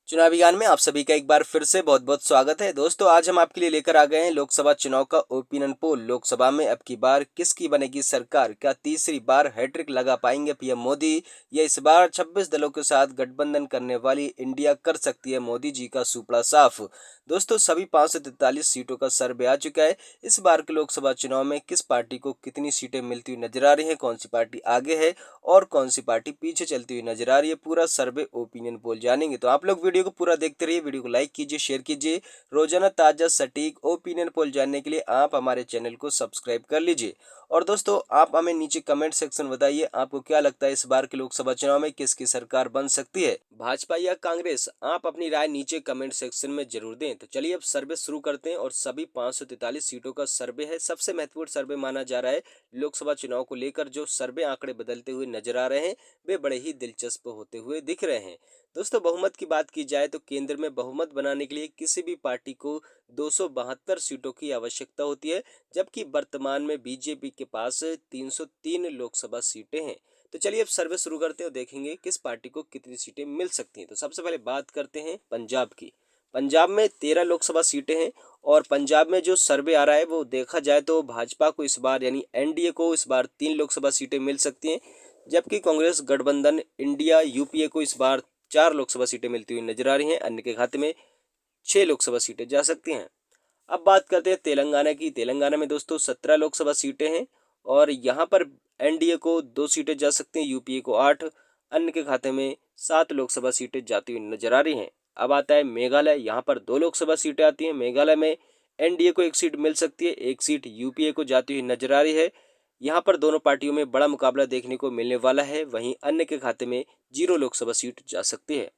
चुनावी गान में आप सभी का एक बार फिर से बहुत बहुत स्वागत है। दोस्तों, आज हम आपके लिए लेकर आ गए हैं लोकसभा चुनाव का ओपिनियन पोल। लोकसभा में अब की बार किसकी बनेगी सरकार? क्या तीसरी बार हैट्रिक लगा पाएंगे पीएम मोदी, या इस बार 26 दलों के साथ गठबंधन करने वाली इंडिया कर सकती है मोदी जी का सुपड़ा साफ? दोस्तों, सभी 543 सीटों का सर्वे आ चुका है। इस बार के लोकसभा चुनाव में किस पार्टी को कितनी सीटें मिलती हुई नजर आ रही है, कौन सी पार्टी आगे है और कौन सी पार्टी पीछे चलती हुई नजर आ रही है, पूरा सर्वे ओपिनियन पोल जानेंगे। तो आप लोग वीडियो को पूरा देखते रहिए, वीडियो को लाइक कीजिए, शेयर कीजिए। रोजाना ताजा सटीक ओपिनियन पोल जानने के लिए आप हमारे चैनल को सब्सक्राइब कर लीजिए। और दोस्तों, आप हमें नीचे कमेंट सेक्शन बताइए, आपको क्या लगता है इस बार के लोकसभा चुनाव में किसकी सरकार बन सकती है, भाजपा या कांग्रेस? आप अपनी राय नीचे कमेंट सेक्शन में जरूर दें। तो चलिए अब सर्वे शुरू करते हैं। और सभी 543 सीटों का सर्वे है। सबसे महत्वपूर्ण सर्वे माना जा रहा है लोकसभा चुनाव को लेकर। जो सर्वे आंकड़े बदलते हुए नजर आ रहे हैं वे बड़े ही दिलचस्प होते हुए दिख रहे हैं। दोस्तों, बहुमत की बात की जाए तो केंद्र में बहुमत बनाने के लिए किसी भी पार्टी को 272 सीटों की आवश्यकता होती है, जबकि वर्तमान में बीजेपी के पास 303 लोकसभा सीटें हैं। तो चलिए अब सर्वे शुरू करते हैं और देखेंगे किस पार्टी को कितनी सीटें मिल सकती हैं। तो सबसे पहले बात करते हैं पंजाब की। पंजाब में 13 लोकसभा सीटें हैं। और पंजाब में जो सर्वे आ रहा है वो देखा जाए तो भाजपा को इस बार यानी एनडीए को इस बार 3 लोकसभा सीटें मिल सकती हैं, जबकि कांग्रेस गठबंधन इंडिया यूपीए को इस बार 4 लोकसभा सीटें मिलती हुई नजर आ रही हैं। अन्य के खाते में 6 लोकसभा सीटें जा सकती हैं। अब बात करते हैं तेलंगाना की। तेलंगाना में दोस्तों 17 लोकसभा सीटें हैं। और यहाँ पर एनडीए को 2 सीटें जा सकती हैं, यूपीए को 8, अन्य के खाते में 7 लोकसभा सीटें जाती हुई नजर आ रही हैं। अब आता है मेघालय। यहाँ पर 2 लोकसभा सीटें आती हैं। मेघालय में एनडीए को 1 सीट मिल सकती है, 1 सीट यूपीए को जाती हुई नजर आ रही है। यहाँ पर दोनों पार्टियों में बड़ा मुकाबला देखने को मिलने वाला है। वहीं अन्य के खाते में 0 लोकसभा सीट जा सकती है।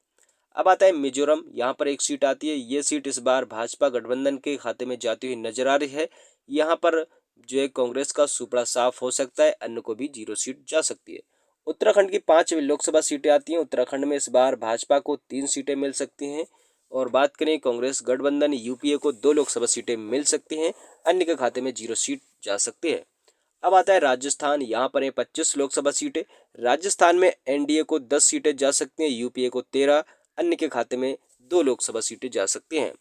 अब आता है मिजोरम। यहाँ पर 1 सीट आती है। ये सीट इस बार भाजपा गठबंधन के खाते में जाती हुई नजर आ रही है। यहाँ पर जो है कांग्रेस का सुपड़ा साफ हो सकता है, अन्य को भी 0 सीट जा सकती है। उत्तराखंड की 5 लोकसभा सीटें आती हैं। उत्तराखंड में इस बार भाजपा को 3 सीटें मिल सकती हैं। और बात करें कांग्रेस गठबंधन यूपीए को 2 लोकसभा सीटें मिल सकती हैं, अन्य के खाते में 0 सीट जा सकती है। अब आता है राजस्थान। यहाँ पर है 25 लोकसभा सीटें। राजस्थान में एनडीए को 10 सीटें जा सकती हैं, यूपीए को 13, अन्य के खाते में 2 लोकसभा सीटें जा सकती हैं।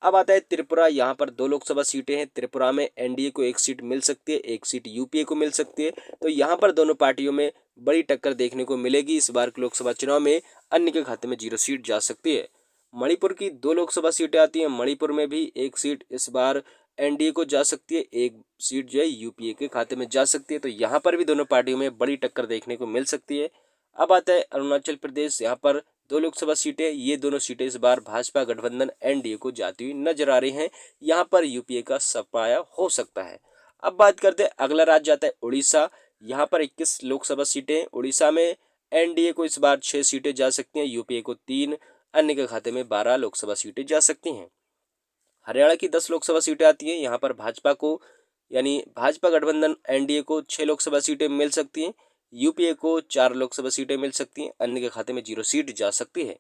अब आता है त्रिपुरा। यहाँ पर 2 लोकसभा सीटें हैं। त्रिपुरा में एनडीए को 1 सीट मिल सकती है, 1 सीट यूपीए को मिल सकती है। तो यहाँ पर दोनों पार्टियों में बड़ी टक्कर देखने को मिलेगी इस बार के लोकसभा चुनाव में। अन्य के खाते में 0 सीट जा सकती है। मणिपुर की 2 लोकसभा सीटें आती हैं। मणिपुर में भी 1 सीट इस बार एनडीए को जा सकती है, 1 सीट जो है यूपीए के खाते में जा सकती है। तो यहाँ पर भी दोनों पार्टियों में बड़ी टक्कर देखने को मिल सकती है। अब आता है अरुणाचल प्रदेश। यहाँ पर 2 लोकसभा सीटें, ये दोनों सीटें इस बार भाजपा गठबंधन एनडीए को जाती हुई नजर आ रही हैं। यहाँ पर यूपीए का सफाया हो सकता है। अब बात करते हैं अगला राज्य आता है उड़ीसा। यहाँ पर 21 लोकसभा सीटें। उड़ीसा में एनडीए को इस बार 6 सीटें जा सकती हैं, यूपीए को 3, अन्य के खाते में 12 लोकसभा सीटें जा सकती हैं। हरियाणा की 10 लोकसभा सीटें आती हैं। यहाँ पर भाजपा को यानी भाजपा गठबंधन एनडीए को 6 लोकसभा सीटें मिल सकती हैं, यूपीए को 4 लोकसभा सीटें मिल सकती हैं, अन्य के खाते में 0 सीट जा सकती है।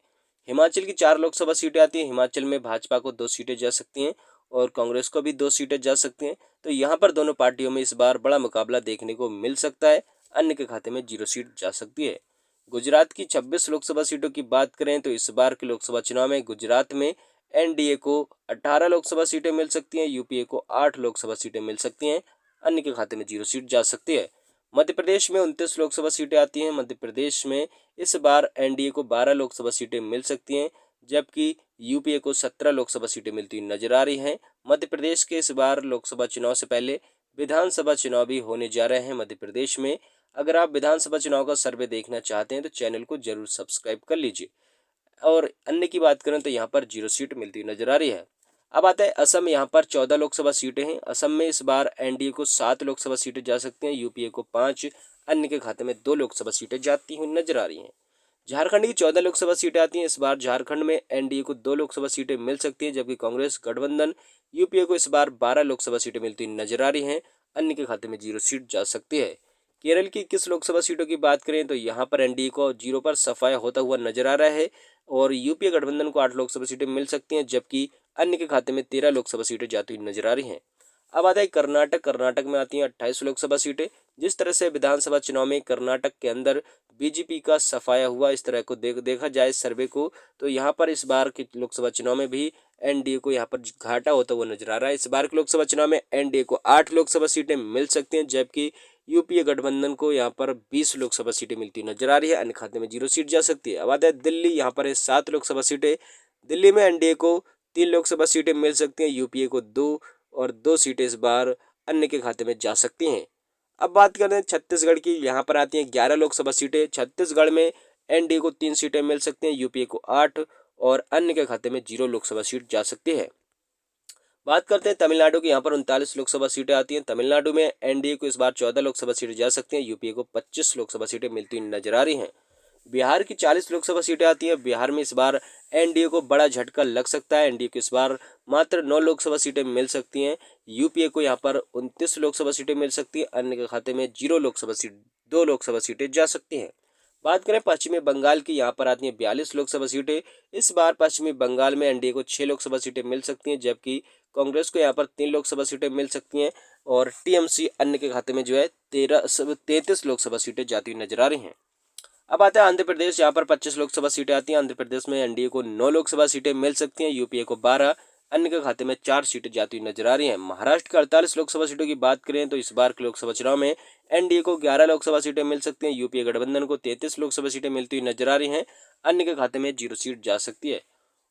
हिमाचल की 4 लोकसभा सीटें आती हैं। हिमाचल में भाजपा को 2 सीटें जा सकती हैं और कांग्रेस को भी 2 सीटें जा सकती हैं। तो यहाँ पर दोनों पार्टियों में इस बार बड़ा मुकाबला देखने को मिल सकता है, अन्य के खाते में 0 सीट जा सकती है। गुजरात की 26 लोकसभा सीटों की बात करें तो इस बार के लोकसभा चुनाव में गुजरात में एनडीए को 18 लोकसभा सीटें मिल सकती हैं, यूपीए को 8 लोकसभा सीटें मिल सकती हैं, अन्य के खाते में 0 सीट जा सकती है। मध्य प्रदेश में 29 लोकसभा सीटें आती हैं। मध्य प्रदेश में इस बार एनडीए को 12 लोकसभा सीटें मिल सकती हैं, जबकि यूपीए को 17 लोकसभा सीटें मिलती हुई नजर आ रही हैं। मध्य प्रदेश के इस बार लोकसभा चुनाव से पहले विधानसभा चुनाव भी होने जा रहे हैं मध्य प्रदेश में। अगर आप विधानसभा चुनाव का सर्वे देखना चाहते हैं तो चैनल को जरूर सब्सक्राइब कर लीजिए। और अन्य की बात करें तो यहाँ पर 0 सीट मिलती नजर आ रही है। अब आता है असम। यहाँ पर 14 लोकसभा सीटें हैं। असम में इस बार एनडीए को 7 लोकसभा सीटें जा सकती हैं, यूपीए को 5, अन्य के खाते में 2 लोकसभा सीटें जाती हुई नजर आ रही हैं। झारखंड की 14 लोकसभा सीटें आती हैं। इस बार झारखंड में एनडीए को 2 लोकसभा सीटें मिल सकती हैं, जबकि कांग्रेस गठबंधन यूपीए को इस बार 12 लोकसभा सीटें मिलती नजर आ रही हैं, अन्य के खाते में 0 सीट जा सकती है। केरल की 21 लोकसभा सीटों की बात करें तो यहाँ पर एनडीए को 0 पर सफाया होता हुआ नजर आ रहा है और यूपीए गठबंधन को 8 लोकसभा सीटें मिल सकती हैं, जबकि अन्य के खाते में 13 लोकसभा सीटें जाती हुई नजर आ रही हैं। अब आता है कर्नाटक। कर्नाटक में आती हैं 28 लोकसभा सीटें। जिस तरह से विधानसभा चुनाव में कर्नाटक के अंदर बीजेपी का सफाया हुआ, इस तरह को देखा जाए इस सर्वे को, तो यहाँ पर इस बार के लोकसभा चुनाव में भी एनडीए को यहाँ पर घाटा होता हुआ नजर आ रहा है। इस बार के लोकसभा चुनाव में एनडीए को 8 लोकसभा सीटें मिल सकती हैं, जबकि यूपीए गठबंधन को यहाँ पर 20 लोकसभा सीटें मिलती नजर आ रही है। अन्य खाते में 0 सीट जा सकती है। अब आता है दिल्ली, यहाँ पर है 7 लोकसभा सीटें। दिल्ली में एनडीए को 3 लोकसभा सीटें मिल सकती हैं, यूपीए को 2 और 2 सीटें इस बार अन्य के खाते में जा सकती हैं। अब बात करें छत्तीसगढ़ की, यहाँ पर आती हैं 11 लोकसभा सीटें। छत्तीसगढ़ में एनडीए को 3 सीटें मिल सकती हैं, यूपीए को 8 और अन्य के खाते में 0 लोकसभा सीट जा सकती है। बात करते हैं तमिलनाडु की, यहाँ पर 39 लोकसभा सीटें आती हैं। तमिलनाडु में एनडीए को इस बार 14 लोकसभा सीटें जा सकती हैं, यूपीए को 25 लोकसभा सीटें मिलती हुई नजर आ रही हैं। बिहार की 40 लोकसभा सीटें आती हैं। बिहार में इस बार एनडीए को बड़ा झटका लग सकता है। एनडीए को इस बार मात्र 9 लोकसभा सीटें मिल सकती हैं, यूपीए को यहाँ पर 29 लोकसभा सीटें मिल सकती हैं, अन्य के खाते में 2 लोकसभा सीटें जा सकती हैं। बात करें पश्चिमी बंगाल की, यहाँ पर आती हैं 42 लोकसभा सीटें। इस बार पश्चिमी बंगाल में एनडीए को 6 लोकसभा सीटें मिल सकती हैं, जबकि कांग्रेस को यहाँ पर 3 लोकसभा सीटें मिल सकती हैं और टीएमसी अन्य के खाते में जो है 33 लोकसभा सीटें जाती हुई नजर आ रही हैं। अब आता है आंध्र प्रदेश, यहाँ पर 25 लोकसभा सीटें आती हैं। आंध्र प्रदेश में एनडीए को 9 लोकसभा सीटें मिल सकती हैं, यूपीए को 12, अन्य के खाते में 4 सीटें जाती हुई नजर आ रही हैं। महाराष्ट्र के 48 लोकसभा सीटों की बात करें तो इस बार के लोकसभा चुनाव में एनडीए को 11 लोकसभा सीटें मिल सकती हैं, यूपीए गठबंधन को 33 लोकसभा सीटें मिलती हुई नजर आ रही हैं, अन्य के खाते में 0 सीट जा सकती है।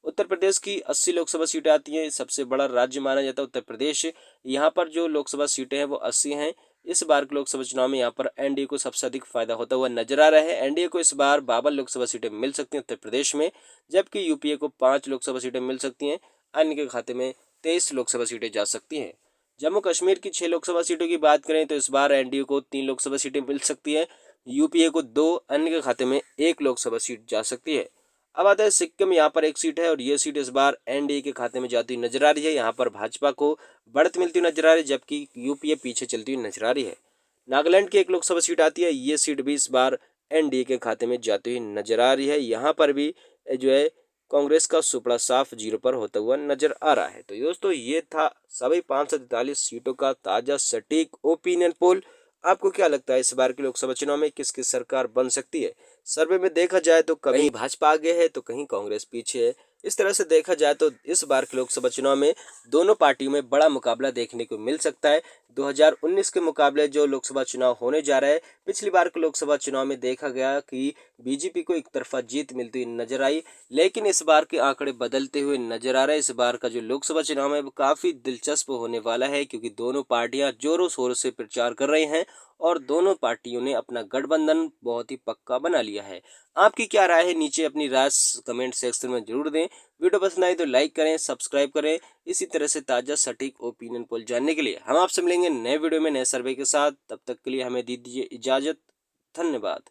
उत्तर प्रदेश की 80 लोकसभा सीटें आती हैं। सबसे बड़ा राज्य माना जाता है उत्तर प्रदेश। यहाँ पर जो लोकसभा सीटें हैं वो 80 हैं। इस बार के लोकसभा चुनाव में यहाँ पर एनडीए को सबसे अधिक फायदा होता हुआ नजर आ रहा है। एनडीए को इस बार 52 लोकसभा सीटें मिल सकती हैं उत्तर प्रदेश में, जबकि यूपीए को 5 लोकसभा सीटें मिल सकती हैं, अन्य के खाते में 23 लोकसभा सीटें जा सकती हैं। जम्मू कश्मीर की 6 लोकसभा सीटों की बात करें तो इस बार एनडीए को 3 लोकसभा सीटें मिल सकती है, यूपीए को 2, अन्य के खाते में 1 लोकसभा सीट जा सकती है। अब आता है सिक्किम, यहाँ पर 1 सीट है और ये सीट इस बार एनडीए के खाते में जाती हुई नजर आ रही है। यहाँ पर भाजपा को बढ़त मिलती हुई नजर आ रही है, जबकि यूपीए पीछे चलती हुई नजर आ रही है। नागालैंड की 1 लोकसभा सीट आती है, ये सीट भी इस बार एनडीए के खाते में जाती हुई नजर आ रही है। यहाँ पर भी जो है कांग्रेस का सुपड़ा साफ 0 पर होता हुआ नजर आ रहा है। तो दोस्तों ये था सभी 543 सीटों का ताजा सटीक ओपिनियन पोल। आपको क्या लगता है इस बार के लोकसभा चुनाव में किसकी सरकार बन सकती है? सर्वे में देखा जाए तो कहीं भाजपा आगे है तो कहीं कांग्रेस पीछे है। इस तरह से देखा जाए तो इस बार के लोकसभा चुनाव में दोनों पार्टियों में बड़ा मुकाबला देखने को मिल सकता है। 2019 के मुकाबले जो लोकसभा चुनाव होने जा रहा है, पिछली बार के लोकसभा चुनाव में देखा गया कि बीजेपी को एक तरफा जीत मिलती हुई नजर आई, लेकिन इस बार के आंकड़े बदलते हुए नजर आ रहे हैं। इस बार का जो लोकसभा चुनाव है वो काफी दिलचस्प होने वाला है, क्योंकि दोनों पार्टियां जोरों शोरों से प्रचार कर रही हैं और दोनों पार्टियों ने अपना गठबंधन बहुत ही पक्का बना लिया है। आपकी क्या राय है? नीचे अपनी राय कमेंट सेक्शन में जरूर दें। वीडियो पसंद आई तो लाइक करें, सब्सक्राइब करें। इसी तरह से ताज़ा सटीक ओपिनियन पोल जानने के लिए हम आपसे मिलेंगे नए वीडियो में नए सर्वे के साथ। तब तक के लिए हमें दीजिए इजाज़त। धन्यवाद।